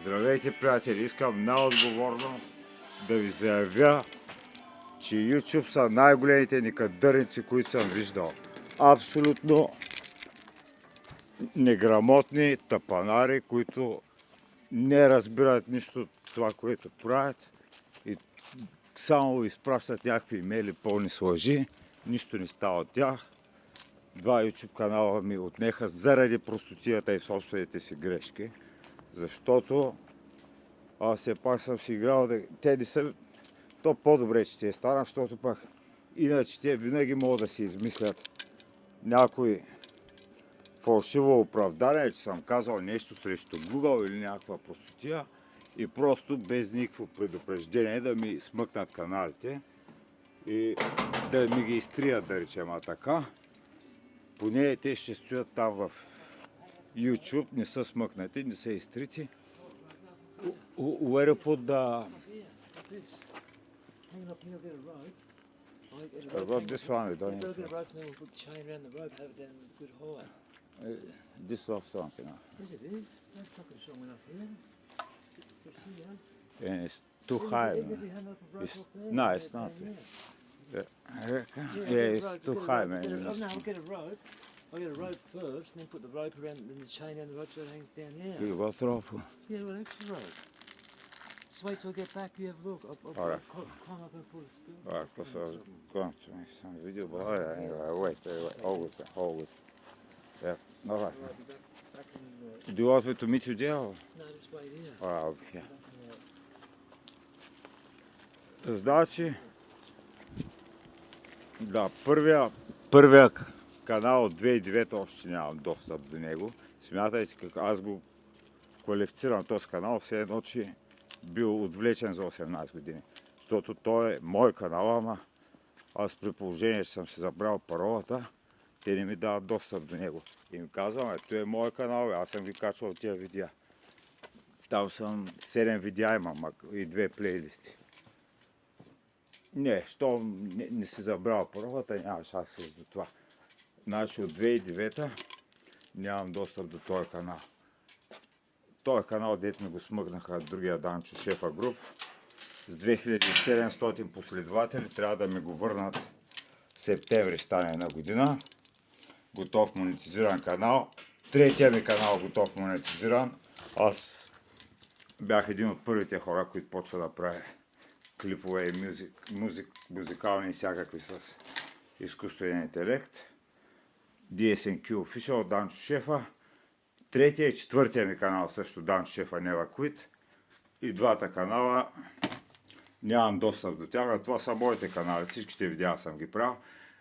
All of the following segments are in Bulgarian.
Здравейте, приятели! Искам най-отговорно да ви заявя, че YouTube са най-големите некадърници, които съм виждал. Абсолютно неграмотни тъпанари, които не разбират нищо от това, което правят и само изпращат някакви имейли пълни с лъжи. Нищо не става от тях. 2 YouTube канала ми отнеха заради простотията и собствените си грешки, защото аз все пак съм си играл, те не са, то по-добре, че те стана, защото пък иначе те винаги могат да си измислят някой фалшиво оправдание, че съм казал нещо срещу Google или някаква простотия и просто без никакво предупреждение да ми смъкнат каналите и да ми ги изтрият, да речем, а така. Поне те ще стоят там в YouTube, не са смъкнати, не са изтрити. Where to put the... Hang up here, get a rope. About this one, we don't Get a need rope and then we'll put the chain around the rope, have it down with a good high. this love song, you know. Yes, it is. That's fucking strong enough here. Just here. And it's too high. Even Man. if you hang up a rope It's, off there, no, get it's it not. down here. Yeah, it's too high, man. Oh no, I'll get a rope. I'll get a rope first, and then put the rope around, then the chain around the rope so it hangs down here. You got rope. Yeah, well, extra rope. Just wait till I get back, you have a look. I'll Alright. climb up and put a spoon. Alright, because I was going to make some video, but alright, anyway, wait, hold it. Yeah, alright. I'll be back in, Do you want me to meet you there? Or? no, just wait here. Alright, I'll be here. Back in, Значи, да, първия канал от 2009 още нямам достъп до него. Смятайте как аз го квалифицирам този канал, все едно, че бил отвлечен за 18 години. Защото той е мой канал, ама аз при положение, че съм си забрал паролата, те не ми дават достъп до него. И ми казвам, той е мой канал, аз съм ги качвал от тия видеа. Там съм 7 видеа имам и 2 плейлисти. Не, щом не си забрал паролата, нямаш аксес до това. Значи от 2009 нямам достъп до този канал. Този канал, дето ми го смъкнаха другия Данчо Шефа груп, с 2700 последователи, трябва да ми го върнат септември стане една година. Готов монетизиран канал. Третия ми канал готов монетизиран. Аз бях един от първите хора, които почва да правя клипове и музикални и всякакви с изкуствен интелект. DSNQ Official, Данчо Шефа. Третия и четвъртия ми канал също Данчо Шефа Never Quit. И двата канала нямам достъп до тях, а това са моите канали. Всичките видеа съм ги правил.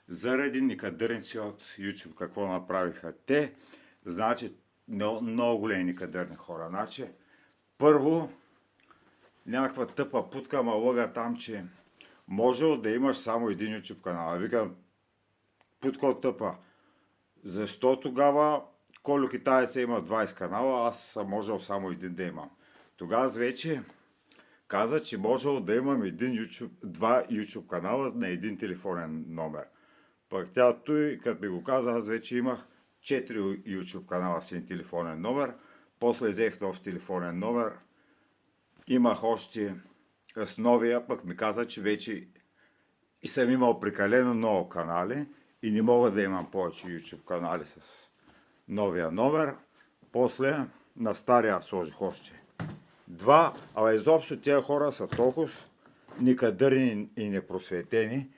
Заради некадърници от YouTube. Какво направиха те? Значи, много големи некадърни хора. Значи, първо, някаква тъпа путка ма лъга там, че можел да имаш само един YouTube канал. Викам, путка от тъпа. Защо тогава Колю Китаеца има 20 канала, аз съм можел само един да имам. Тогава вече каза, че можел да имам два YouTube канала на един телефонен номер. Пък тя той, като ми го каза, аз вече имах 4 YouTube канала с един телефонен номер. После взех нов телефонен номер. Имах още с новия, пък ми каза, че вече и съм имал прекалено много канали и не мога да имам повече YouTube канали с новия номер. После на стария сложих още 2, а изобщо тези хора са толкова некадърни и непросветени.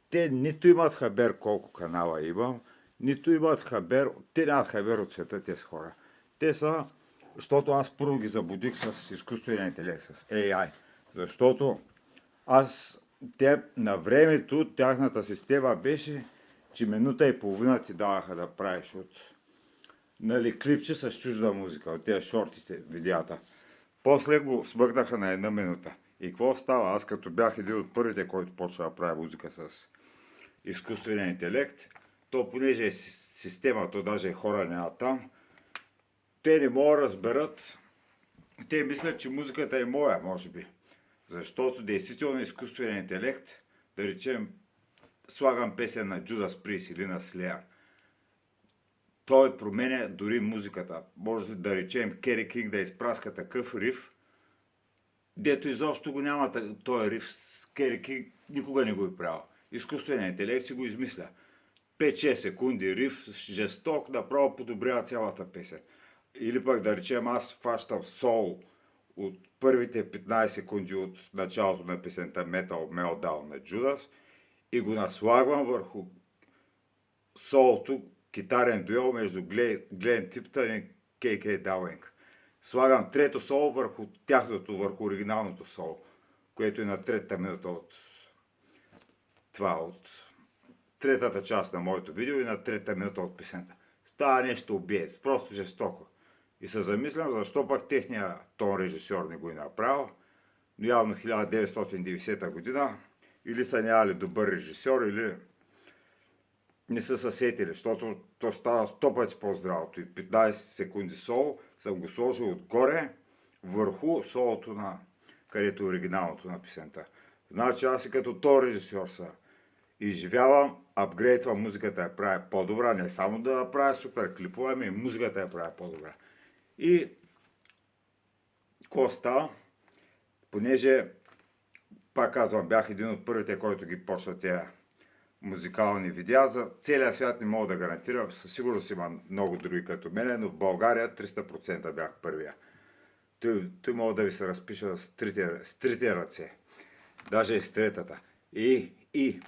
Те нито имат хабер колко канала имам, нито имат хабер, те нямат хабер от света тези хора. Те са, защото аз първо ги забудих с изкуствения интелект, с AI. Защото те на времето, тяхната система беше, че минута и половина ти даваха да правиш от клипче с чужда музика, от тези шортите, видеята. После го смъкнаха на 1 минута. И какво става? Аз като бях един от първите, който почва да прави музика с изкуствения интелект, то понеже е система, то даже хора няма там, те не могат да разберат, те мислят, че музиката е моя, може би. Защото действително изкуственият интелект, да речем, слагам песен на Judas Priest или на Slayer. Той променя дори музиката. Може да речем Кери Кинг да изпраска такъв риф, дето изобщо го няма този риф с Керики, никога не го е правил. Изкуственият интелект си го измисля. 5-6 секунди риф, жесток, направо подобрява цялата песен. Или пък да речем, аз фащам сол от първите 15 секунди от началото на песента Metal Meltdown на Judas и го наслагвам върху солото, китарен дуел между Глен Типтън и Кей Дауинг. Слагам трето соло върху тяхното, върху оригиналното соло, което е на третата минута от третата част на моето видео и на третата минута от песента. Става нещо убиец, просто жестоко. И се замислям, защо пък техния тон режисьор не го е направил, но явно 1990 година или са нямали добър режисьор, или не са съсетили, защото то става 100 пъти по-здравото. И 15 секунди соло съм го сложил отгоре, върху солото където е оригиналното на песента. Значи аз и като то режисьор са изживявам, апгрейдвам музиката я прави по-добра, не само да направя супер клипове, ами и музиката я прави по-добра. И какво става? Понеже, пак казвам, бях един от първите, който ги почна тези музикални видеа. За целия свят не мога да гарантирам, със сигурност има много други като мене, но в България 300% бях първия. Той мога да ви се разпиша с трите ръце, даже и с третата. И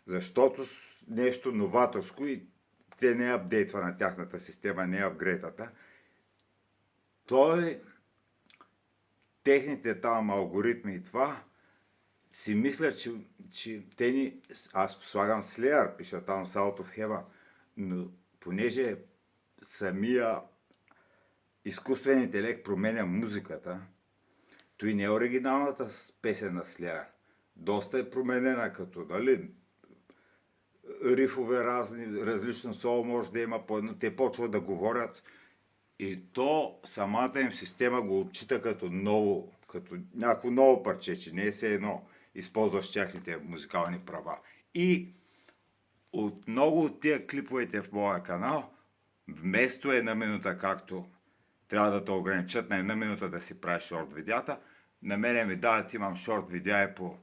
защото нещо новаторско и те не апдейтва на тяхната система, не апгрейдата, техните там алгоритми и това, си мисля, че те ни... Аз слагам Slayer, пиша там South of Heaven, но понеже самия изкуствен интелект променя музиката, той не е оригиналната песен на Slayer. Доста е променена, като, нали, рифове различно соло може да има по едно, те почват да говорят и то самата им система го отчита като ново, като някакво ново парче, че не е все едно използваш тяхните музикални права. И от много от тия клиповете в моя канал, вместо една минута, както трябва да те ограничат на една минута да си правиш шорт видеята, на мене ми дават, имам шорт видеа по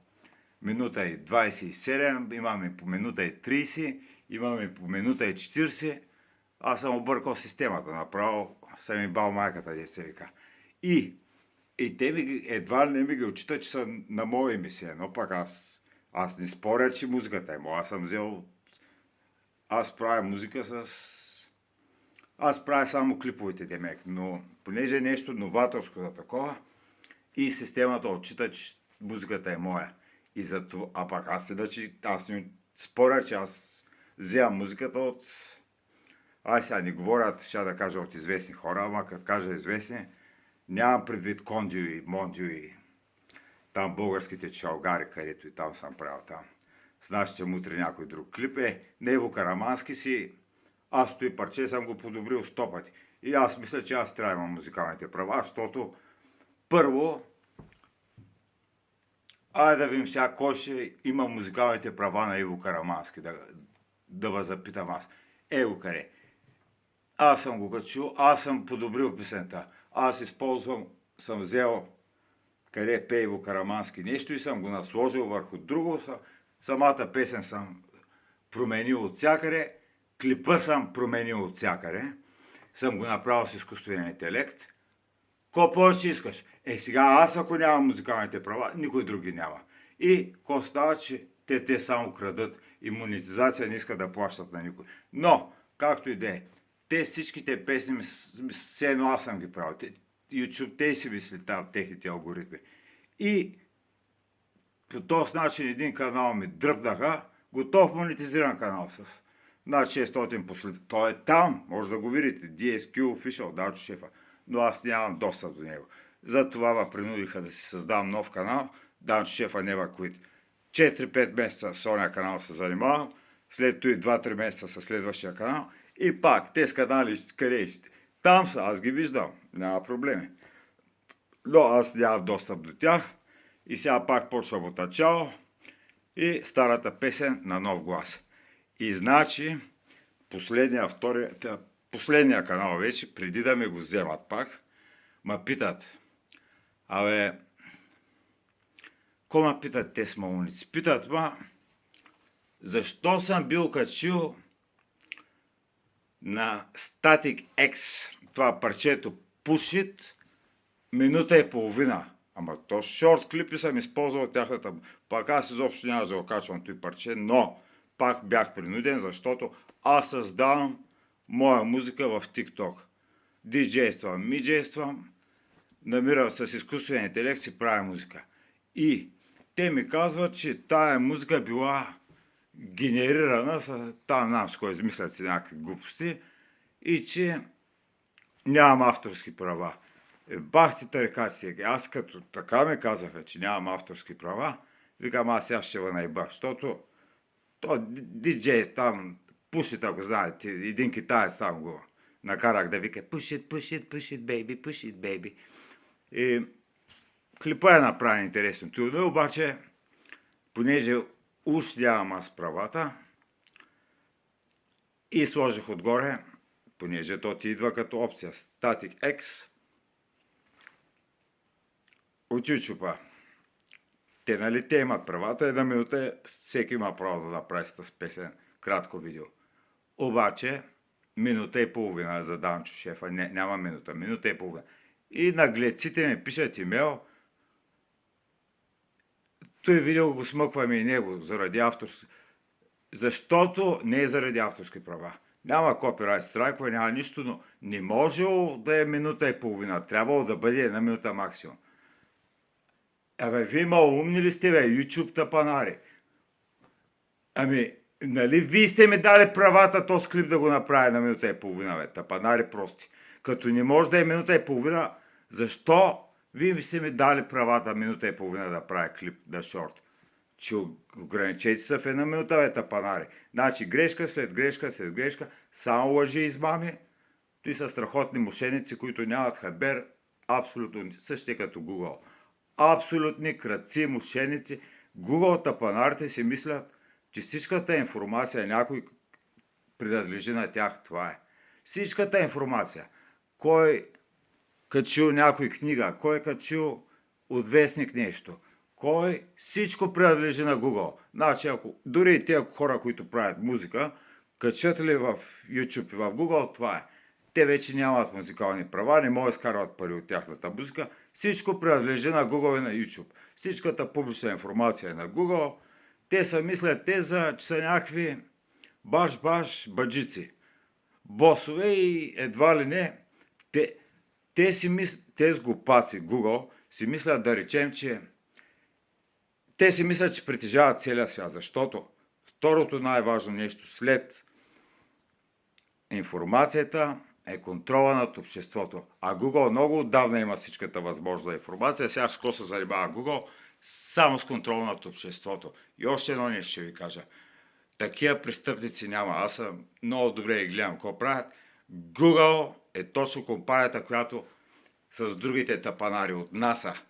минута и 27, имам и по минута и 30, имам и по минута и 40. Аз съм объркал системата, направо съм ми бал майката, де се вика. И те едва не ми ги отчитат, че са на моя емисия, но пак аз не споря, че музиката е моя. Аз правя музика аз правя само клиповите, демек, но понеже е нещо новаторско за такова и системата отчита, че музиката е моя. И за това, а пак аз не споря, че аз вземам музиката от... сега не говоря, ще да кажа от известни хора, ама като кажа известни, нямам предвид Кондио и Мондио и там българските чалгари, където и там съм правил там. С нашите мутри някой друг клип Нево Карамански си, аз той парче съм го подобрил 100 пъти. И аз мисля, че аз трябва да имам музикалните права, защото първо, да видим сега кой ще има музикалните права на Иво Карамански, да възпитам аз. Ево къде? Аз съм го качил, аз съм подобрил песента. Аз съм взел къде пее Иво Карамански нещо и съм го насложил върху друго. Самата песен съм променил от всякъде, клипа съм променил от всякъде, съм го направил с изкуствен интелект. Ко повече искаш? Сега аз ако нямам музикалните права, никой други няма. И ко става, че те само крадат и монетизация не искат да плащат на никой. Но, както и да е, те всичките песни, все едно аз съм ги правил. YouTube, те си мисли там техните алгоритми. И по този начин един канал ми дръпнаха, готов монетизиран канал с над 600 последователи. Той е там, може да го видите, DSQ Official, Даучо Шефа, но аз нямам достъп до него. Затова ме принудиха да си създам нов канал, Даучо Шефа Never Quit. 4-5 месеца с ония канал се занимавам, след това 2-3 месеца с следващия канал и пак, тези канали къде ще? Там са, аз ги виждам, няма проблеми. Но аз нямам достъп до тях и сега пак почвам от начало и старата песен на нов глас. И значи, последния канал вече, преди да ме го вземат пак, ме питат, Ко ме питат те смълници? Питат ма, защо съм бил качил на Static X това парчето Push It минута и половина. Ама то шорт клипи съм използвал тяхната. Пак аз изобщо нямаш да го качвам този парче, но пак бях принуден, защото аз създавам моя музика в TikTok. Диджействам, миджействам, намирам с изкуствен интелект си правя музика. И те ми казват, че тая музика била генерирана там с кой измислят си някакви глупости и че нямам авторски права. Бах ти тарикати. Аз като така ми казаха, че нямам авторски права, викам аз сега ще ва наеба, защото то диджей там, пушит, ако знаете, един китаец там го накарах да вика push it, baby. И клипа е направен интересно. Но обаче, понеже уж нямам аз правата, и сложих отгоре, понеже то ти идва като опция Static X, от YouTube. Те, нали, те имат правата, една минута всеки има право да направи с песен кратко видео. Обаче, минута и половина за Данчо шефа, няма минута и половина. И нагледците ми пишат имейл, той видео го смъкваме и него заради авторски. Защото не е заради авторски права. Няма копирайт страйкове, няма нищо, но не може да е минута и половина. Трябвало да бъде една минута максимум. Абе, вие малумни ли сте, бе? YouTube тапанари. Ами, нали вие сте ми дали правата този клип да го направя на минута и половина, бе? Тапанари прости. Като не може да е минута и половина, защо вие сте ми дали правата минута и половина да правя клип на шорт? Че ограничете са в една минута, бе, тапанари. Значи грешка след грешка, само лъжи и измами. Той са страхотни мошеници, които нямат хабер, абсолютно същи като Google. Абсолютни крадци, мошеници. Google тапанарите си мислят, че всичката информация някой принадлежи на тях. Това е. Всичката информация. Кой качил някой книга, кой качил от вестник нещо, всичко принадлежи на Google. Значи, дори и тези хора, които правят музика, качат ли в YouTube и в Google, това е. Те вече нямат музикални права, не могат да изкарват пари от тяхната музика. Всичко принадлежи на Google и на YouTube. Всичката публична информация е на Google. Те са мислят че са някакви баш баджици. Босове и едва ли не. Те с глупаци Google си мислят, да речем, че те си мислят, че притежават целия свят, защото второто най-важно нещо след информацията е контрола над обществото. А Google много отдавна има всичката възможна информация. Сега с какво се занимава Google? Само с контрола над обществото. И още едно нещо ще ви кажа. Такива престъпници няма. Аз съм много добре ги гледам какво правят. Google е точно компанията, която с другите тапанари от NASA.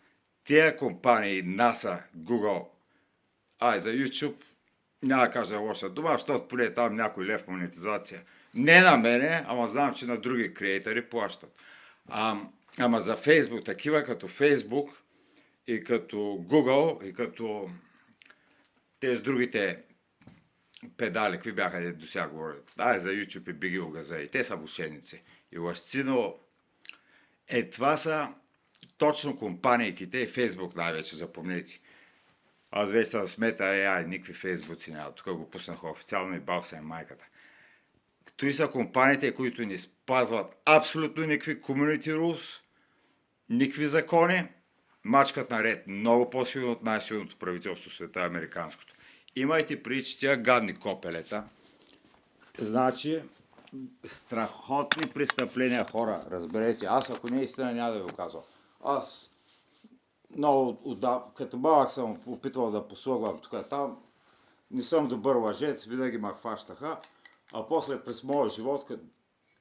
Тия компании, NASA, Google, за YouTube няма да кажа лоша дума, защото поне там някой лев монетизация. Не на мене, ама знам, че на други креатори плащат. Ама за Facebook, такива като Facebook и като Google и като тези другите педали, какви бяха до сега говорят. За YouTube и биги огаза. И те са мошеници и лъжци, но това са точно компаниите и Facebook най-вече, запомнете. Аз вече съм смета, никакви фейсбуци няма. Тук го пуснаха официално и бал се майката. Той са компаниите, които не спазват абсолютно никакви community rules, никакви закони, мачкат наред много по-силно от най-силното правителство в света, американското. Имайте преди, че тия гадни копелета, значи страхотни престъпления, хора, разберете. Аз ако не е истина, няма да ви го казвам. Аз много като малък съм опитвал да послугвам тук там, не съм добър лъжец, винаги ме хващаха, а после през моя живот, като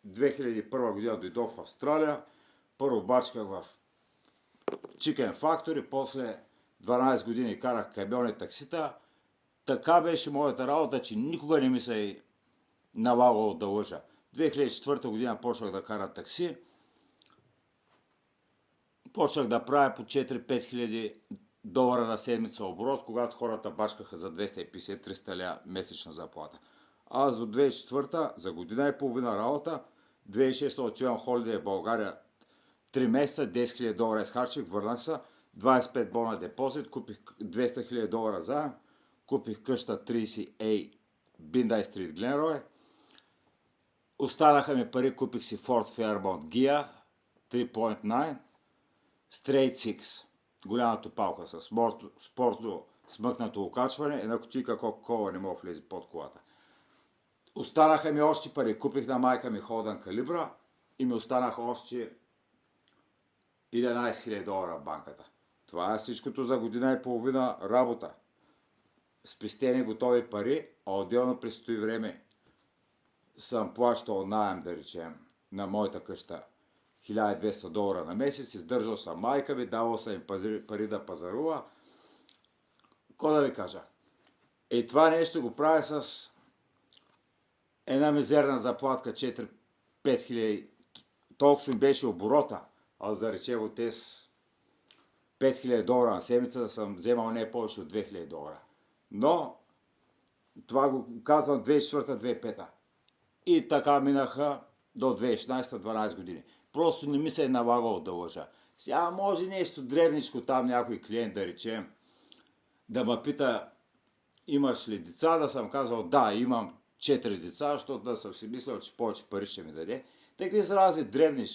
2001 година дойдох в Австралия, първо бачках в Chicken Factory, после 12 години карах камиони таксита. Така беше моята работа, че никога не ми се е налагало да лъжа. 2004 година почнах да карам такси. Почнах да правя по 4-5 хиляди долара на седмица оборот, когато хората бачкаха за 250-300 ля месечна заплата. Аз до 2004 за година и половина работа, 2006 отивам холидей в България 3 месеца, 10 000 долара изхарчих, върнах се, 25 бона депозит, купих 200 000 долара заем, купих къща 30A Биндай Стрит, Гленрой. Останаха ми пари, купих си Ford Fairmont Gia 3.9 Straight Six, голямата палка с спортно смъкнато окачване, една кутийка Кока-Кола не мога да влезе под колата. Останаха ми още пари, купих на майка ми Holden Calibra и ми останаха още 11 000 долара в банката. Това е всичкото за година и половина работа. Спестени готови пари, а отделно предстои време съм плащал наем, да речем, на моята къща 1200 долара на месец, издържал съм майка ми, давал съм им пари да пазарува. Ко да ви кажа? И това нещо го правя с една мизерна заплатка 4-5 хиляди. Толкова ми беше оборота. Аз да речем от тези 5000 долара на седмица да съм вземал не повече от 2000 долара. Но това го казвам 2004-2005. И така минаха до 2016 12 години. Просто не ми се е налагало да лъжа. Сега може нещо древничко там, някой клиент да речем, да ме пита, имаш ли деца, да съм казал да, имам 4 деца, защото да съм си мислил, че повече пари ще ми даде. Такви са разни древни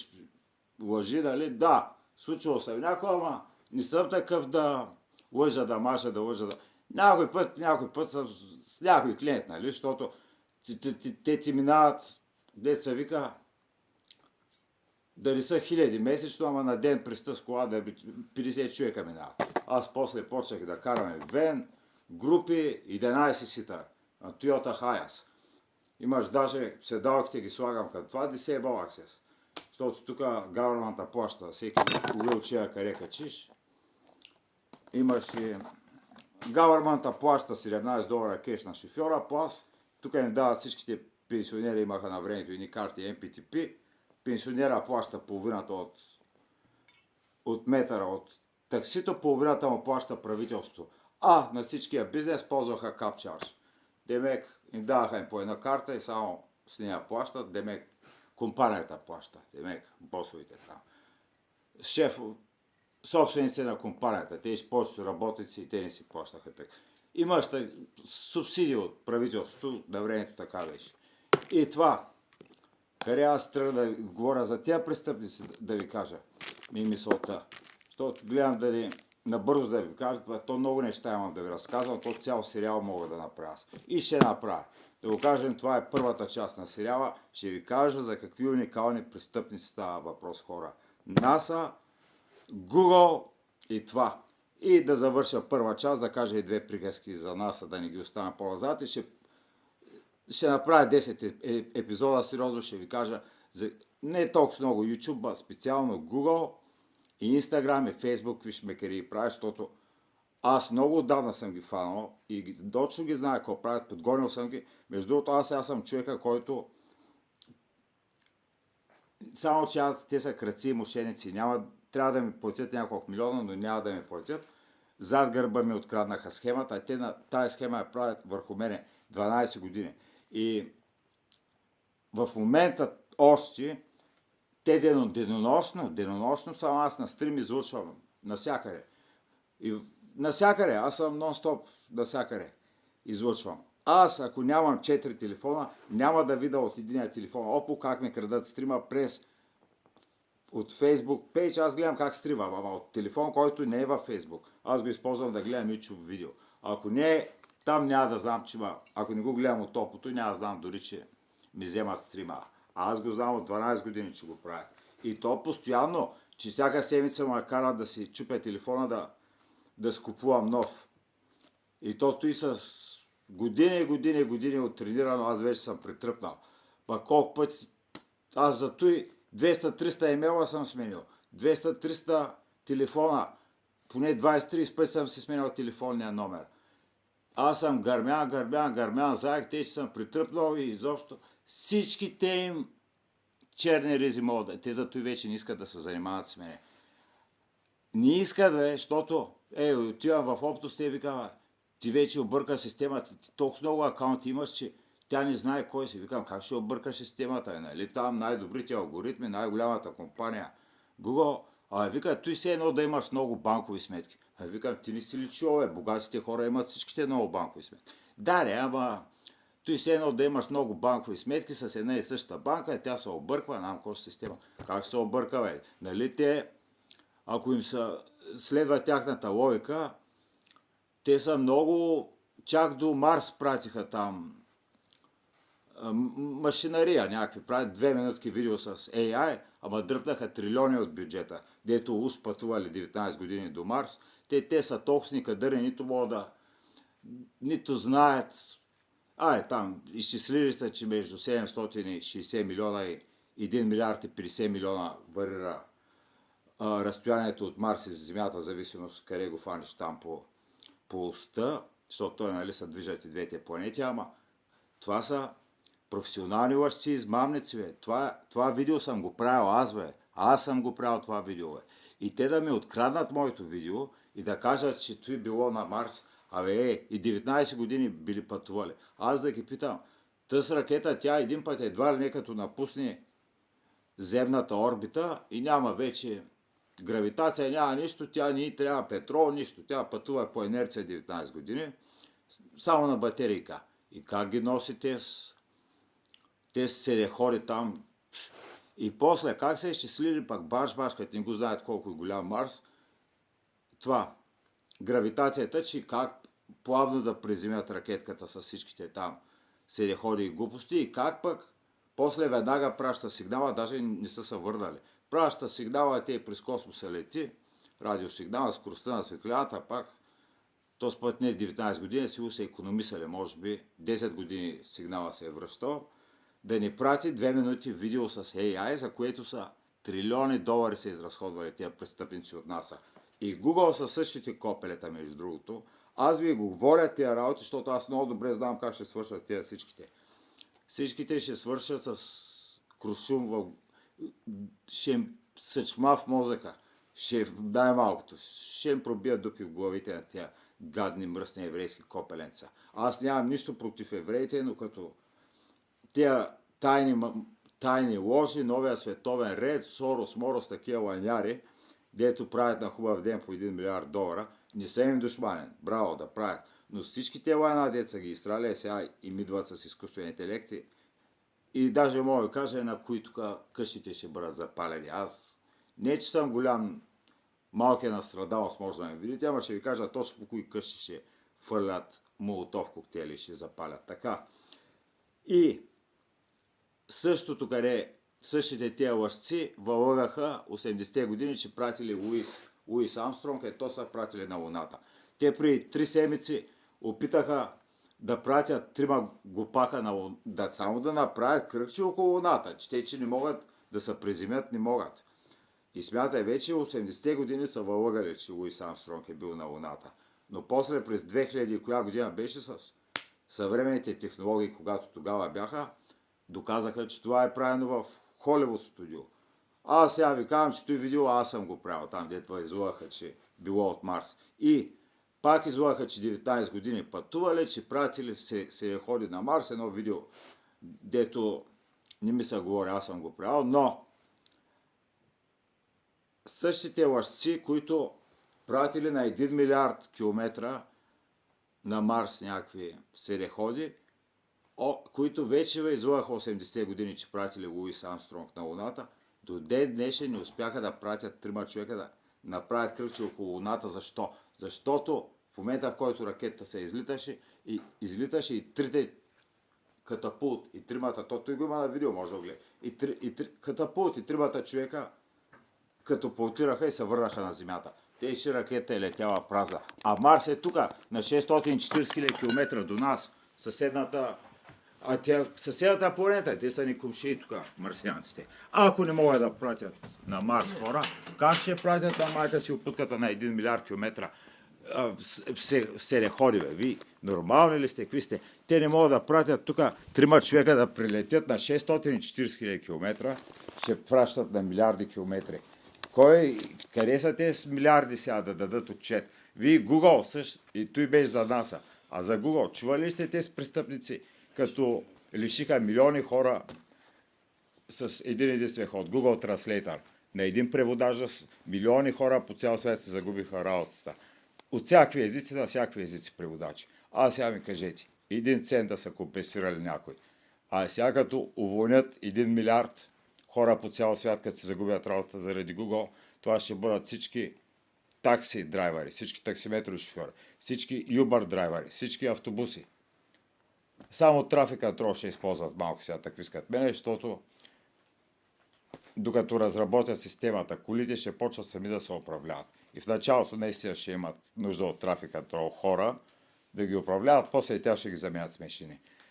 лъжи, нали? Да, случило се някой, ама не съм такъв да лъжа, да маша, да лъжа. Някой път съм с някой клиент, нали? Защото те ти минават, деца вика, да не са хиляди месечно, ама на ден през с кола да 50 човека минават. Аз после почнах да караме вен, групи, 11 сита на Toyota Hiace. Имаш даже седалките ги слагам като това, Disable Access. Защото тук government плаща всеки wheelchair къде качиш. Имаш и government плаща 17 долара кеш на шофьора, плюс тук им дават всичките пенсионери, имаха на времето едни карти MPTP. Пенсионера плаща половината от метъра от таксито, половината му плаща правителство. А на всичкия бизнес ползваха CapCharge. Демек им даваха им по една карта и само с нея плащат, демек компанията плаща, демек босовите там. Шеф, собствениците на компанията, те използват работници и те не си плащаха така. Имаш субсидии от правителството, на времето така беше. И това, къде аз трябва да говоря за тия престъпници, да ви кажа, ми мисълта. Защото гледам дали набързо да ви кажа, то много неща имам да ви разказвам, то цял сериал мога да направя. И ще направя. Да го кажем, това е първата част на сериала. Ще ви кажа за какви уникални престъпници става въпрос, хора. NASA, Google и това. И да завърша първа част, да кажа и 2 приказки за NASA, да не ги оставя по-назад и ще направя 10 епизода, сериозно ще ви кажа за не толкова много YouTube, а специално Google и Instagram и Facebook, виж ме къде ги правя, защото аз много отдавна съм ги фанал и точно ги знае какво правят, подгонил съм ги. Между другото, аз съм човека, който само че те са крадци и мошеници. Трябва да ми платят няколко милиона, но няма да ми платят. Зад гърба ми откраднаха схемата, а те на тази схема я правят върху мене 12 години. И в момента още те денонощно само аз на стрим излучвам навсякъде. И навсякъде, аз съм нон-стоп навсякъде излучвам. Аз, ако нямам 4 телефона, няма да видя от единия телефон. Опо, как ми крадат стрима от Facebook пейдж, аз гледам как стримам, ама от телефон, който не е във Facebook. Аз го използвам да гледам YouTube видео. Ако не е, там няма да знам, че ако не го гледам от топото, няма да знам дори, че ми вземат стрима. А аз го знам от 12 години, че го правят. И то постоянно, че всяка седмица ме карат да си чупя телефона, да скупувам нов. И тото и с години от тренирано, аз вече съм притръпнал. Па колко пъти, аз за той 200-300 имейла съм сменил. 200-300 телефона, поне 20-30 пъти съм си сменил телефонния номер. Аз съм гърмян, заек, те че съм притръпнал и изобщо всичките им черни ризи могат. Те за той вече не искат да се занимават с мене. Не искат, защото Отивам в Оптос, те викам, ти вече обърка системата, ти толкова много акаунти имаш, че тя не знае кой си. Викам, как ще обърка системата, нали? Там най-добрите алгоритми, най-голямата компания. Google, вика, той се едно да имаш много банкови сметки. Викам, ти не си ли чул, богатите хора имат всичките много банкови сметки. Да, ама той се едно да имаш много банкови сметки с една и съща банка, тя се обърква, нам коша система. Как ще се обърка, бе? Нали те, ако им следва тяхната логика, те са много, чак до Марс пратиха там машинария някакви, правят 2 минутки видео с AI, ама дръпнаха трилиони от бюджета, дето уж пътували 19 години до Марс. Те са толкова кадърни, нито могат да, нито знаят. Там изчислили са, че между 760 милиона и 1 милиард и 50 милиона варира разстоянието от Марс и Земята, зависимост къде го фаниш там по оста, защото той, нали, се движат и двете планети, ама това са професионални лъжци, измамници, бе. Това видео съм го правил аз, бе. Аз съм го правил това видео, бе. И те да ми откраднат моето видео и да кажат, че той било на Марс, и 19 години били пътували. Аз да ги питам, тъс ракета, тя един път едва ли не като напусне земната орбита и няма вече гравитация, няма нищо, тя не трябва петрол, нищо. Тя пътува по инерция 19 години, само на батерийка. И как ги носи те се ходи там. И после, как се изчислили пак баш, като не го знаят колко е голям Марс, това, гравитацията, че как плавно да приземят ракетката с всичките там седеходи и глупости и как пък после веднага праща сигнала, даже не са се върнали. Праща сигнала, те през космоса лети, радиосигнала, скоростта на светлината, пак този път не 19 години, си се икономисали, може би 10 години сигнала се е връщал, да ни прати 2 минути видео с AI, за което са трилиони долари се изразходвали тия престъпници от НАСА. И Google са същите копелета, между другото. Аз ви говоря тия работи, защото аз много добре знам как ще свършат тия всичките. Всичките ще свършат с крушум ще им съчма в мозъка. Най-малкото. Ще им пробия дупи в главите на тия гадни, мръсни еврейски копеленца. Аз нямам нищо против евреите, но като тия тайни ложи, новия световен ред, Сорос, Морос, такива ланяри, дето правят на хубав ден по 1 милиард долара, не са им душманен. Браво да правят. Но всички те лайна деца ги изстраля, сега им идват с изкуствени интелекти. И даже мога да кажа, на кои тук къщите ще бъдат запалени. Аз не, че съм голям, малкият настрадалост, може да ме видите, ама ще ви кажа точно по кои къщи ще фърлят молотов коктейли и ще запалят. Така. И същото, къде същите тия лъжци вълагаха 80-те години, че пратили Луис Армстронг, то са пратили на Луната. Те при 3 седмици опитаха да пратят 3 глупака на Луната, само да направят кръгче около Луната, че не могат да се приземят, не могат. И смятай, вече 80-те години са вълагали, че Луис Армстронг е бил на Луната. Но после през 2000 коя година беше с съвременните технологии, когато тогава бяха, доказаха, че това е правено в Холивуд студио. Аз сега ви казвам, че той видео аз съм го правил там, дето излъгаха, че било от Марс. И пак излъгаха, че 19 години пътували, че пратили се ходи на Марс, едно видео, дето не ми се говори, аз съм го правил, но същите лъжци, които пратили на 1 милиард километра на Марс някакви седеходи, които вече излъгаха 80-те години, че пратили Луис Армстронг на Луната, до ден днешен не успяха да пратят 3 човека да направят кръгче около Луната. Защо? Защото в момента, в който ракетата се излиташе и 3 катапулт и 3-мата, той го има на видео, може да гледа, катапулт и 3-мата човека катапултираха и се върнаха на Земята. Тези ракета е летяла празна. А Марс е тук, на 640 000 км до нас, съседната планета, те са ни комшии тук, марсианците. Ако не могат да пратят на Марс хора, как ще пратят на майка си опутката на 1 милиард километра? Се не ходи, бе. Ви нормални ли сте? Какви сте? Те не могат да пратят тук 3 човека да прилетят на 640 000 км, ще пращат на милиарди километри. Къде са тези милиарди сега да дадат отчет? Вие Google също, и той беше за NASA. А за Google, чували ли сте тези престъпници, като лишиха милиони хора с един единствен ход, Google Translator, на един преводач, милиони хора по цял свят се загубиха работата. От всякакви езици на всякакви езици преводачи. А сега ми кажете, 1 цент да са компенсирали някой. А сега като уволнят 1 милиард хора по цял свят, като се загубят работа заради Google, това ще бъдат всички такси драйвери, всички таксиметрови шофьори, всички Uber драйвери, всички автобуси. Само трафика трябва ще използват малко сега, така искат мене, защото докато разработят системата, колите ще почват сами да се управляват. И в началото наистина ще имат нужда от трафика контрол хора да ги управляват, после и тя ще ги заменят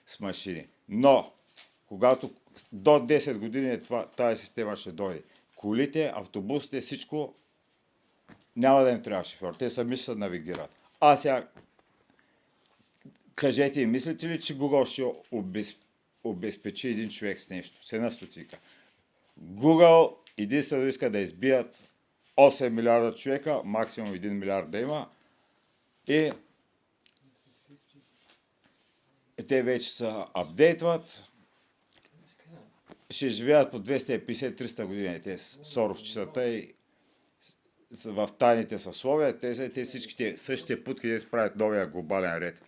с машини. Но, когато до 10 години тази система ще дойде, колите, автобусите, всичко няма да им трябва шофьор. Те сами ще се навигират. А сега, кажете, мислите ли, че Google ще обезпечи един човек с нещо? С една стотика. Google единствено иска да избият 8 милиарда човека, максимум 1 милиард да има. И те вече се апдейтват. Ще живеят по 250-300 години. Те Соровчетата и в тайните съсловия. Те всичките същите пут, където правят новия глобален ред.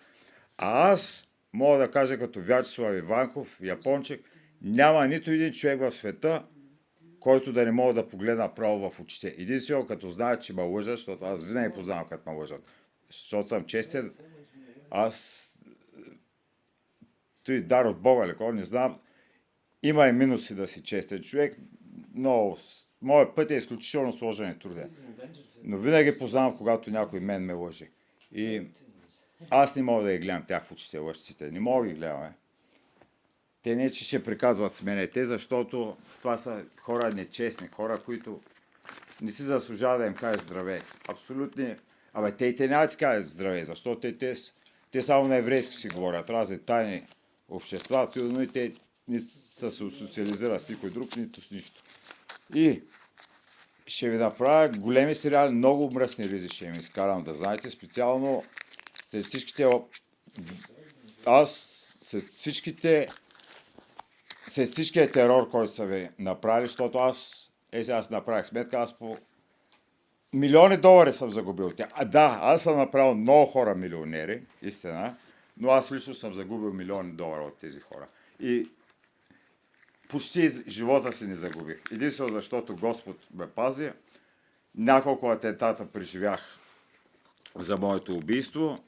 А аз мога да кажа като Вячеслав Иванков, япончек, няма нито един човек в света, който да не мога да погледна право в очите. Единствено, като знаят, че ме лъжат, защото аз винаги познавам като ме лъжат. Защото съм честен, аз той дар от Бога, леко, не знам. Има и минуси да си честен човек, но моят път е изключително сложен и труден. Но винаги познавам, когато някой мен ме лъжи. И аз не мога да ги гледам тях в очите, лъжците. Не мога да ги гледам. Те не, че ще приказват с мене те, защото това са хора нечестни, хора, които не си заслужава да им кажеш здравей. Абсолютно. Абе, те няма да ти кажат здравей, защото те само на еврейски си говорят, разни тайни общества, но и те не са се социализират с никой друг, нито с нищо. И ще ви направя големи сериали, много мръсни ризи ще ми изкарам да знаете, специално след всичките след всичкия терор, който са ви направили, защото сега направих сметка, аз по милиони долари съм загубил тя. Аз съм направил много хора милионери, истина, но аз лично съм загубил милиони долара от тези хора. И почти живота си не загубих. Единствено защото Господ ме пази. Няколко атентата преживях за моето убийство.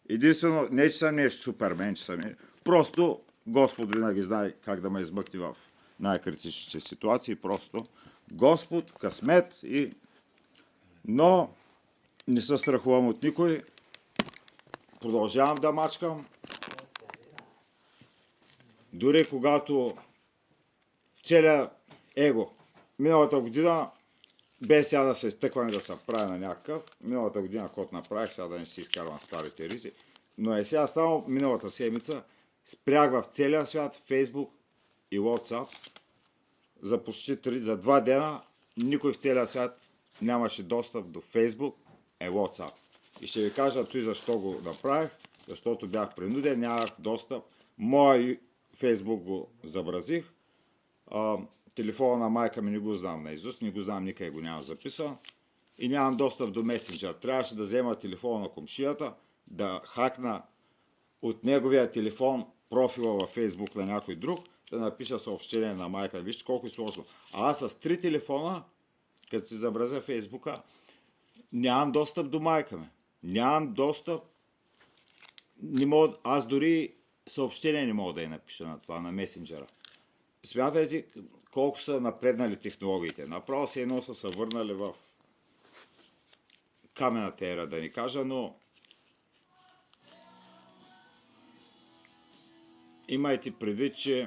Единствено, не че съм нещо супермен, че съм просто Господ винаги знае как да ме измъкне в най-критичните ситуации. Просто Господ, късмет Но не се страхувам от никой. Продължавам да мачкам. Дори когато целият его, миналата година, без сега да се изтъкваме да се прави на някакъв, миналата година код направих, сега да не си изкарвам старите ризи, но сега само миналата седмица спрях в целия свят Facebook и WhatsApp за почти 2 дена, никой в целия свят нямаше достъп до Facebook и WhatsApp. И ще ви кажа той защо го направих, защото бях принуден, нямах достъп. Моя Facebook го забразих. Телефона на майка ми не го знам наизуст, не го знам, никъде го нямам записан. И нямам достъп до месенджер. Трябваше да взема телефона на комшията, да хакна от неговия телефон профила във Facebook на някой друг, да напиша съобщение на майка. Вижте колко е сложно. А аз с 3 телефона, като си забразя Фейсбука, нямам достъп до майка ми. Нямам достъп. Аз дори съобщение не мога да я напиша на това, на месенджера. Смятайте колко са напреднали технологиите. Направо се едно са се върнали в камената ера, да ни кажа, но имайте предвид, че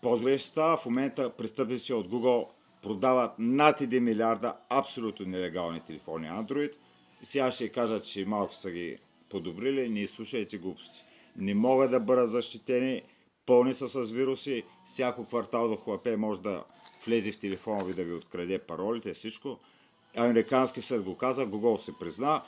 по-зле ще става. В момента престъпници от Google продават над 1 милиарда абсолютно нелегални телефони Android. И сега ще кажат, че малко са ги подобрили. Не слушайте глупости. Не могат да бъдат защитени. Пълни са с вируси. Всяко квартал до хлапе може да влезе в телефона ви да ви откраде паролите, всичко. Американски съд го каза, Google се призна,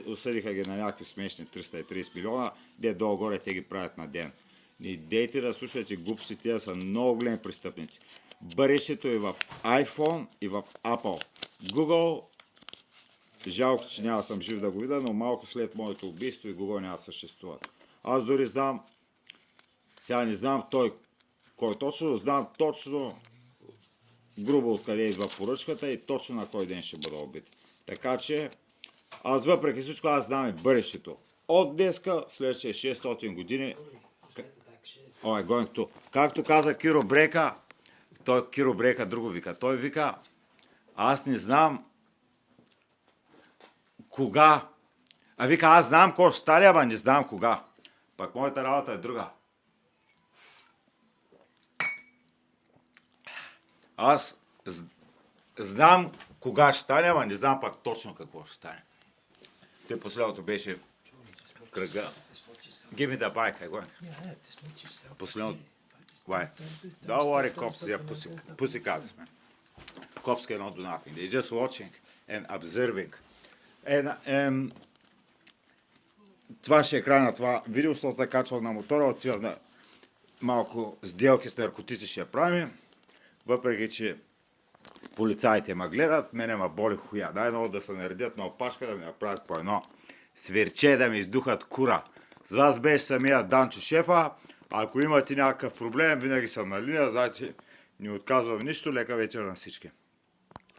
осъдиха ги на някакви смешни 330 милиона, де долу-горе те ги правят на ден. Не дейте да слушате глупости, тия са много големи престъпници. Бъдещето е в iPhone и в Apple. Google, жалко, че няма съм жив да го видя, но малко след моето убийство и Google няма съществува. Аз дори знам, сега не знам той кой точно, знам точно грубо откъде идва поръчката и точно на кой ден ще бъда убит. Така че, аз въпреки всичко, аз знам и бъдещето. От днеска, следващия 600 години, както каза Киро Брека, Киро Брека друго вика. Той вика, аз не знам кога. Вика, аз знам какво ще стане, ама не знам кога. Пак моята работа е друга. Аз знам кога ще стане, ама не знам пак точно какво ще стане. Те последното беше в кръга. Give me the bike, I go. Последното. Why? Don't worry, cops, they are pussycats, man. Cops cannot do nothing. They're just watching and observing. Това ще е край на това видео, защото се качвам на мотора, отивам на малко сделки с наркотици ще я правим. Въпреки, че полицаите ме гледат, мене ме боли хуя. Дай много да се наредят на опашка, да ми направят по едно свирче, да ми издухат кура. С вас беше самия Данчо шефа. Ако имате някакъв проблем, винаги съм на линия, знаете, не отказвам нищо. Лека вечер на всички.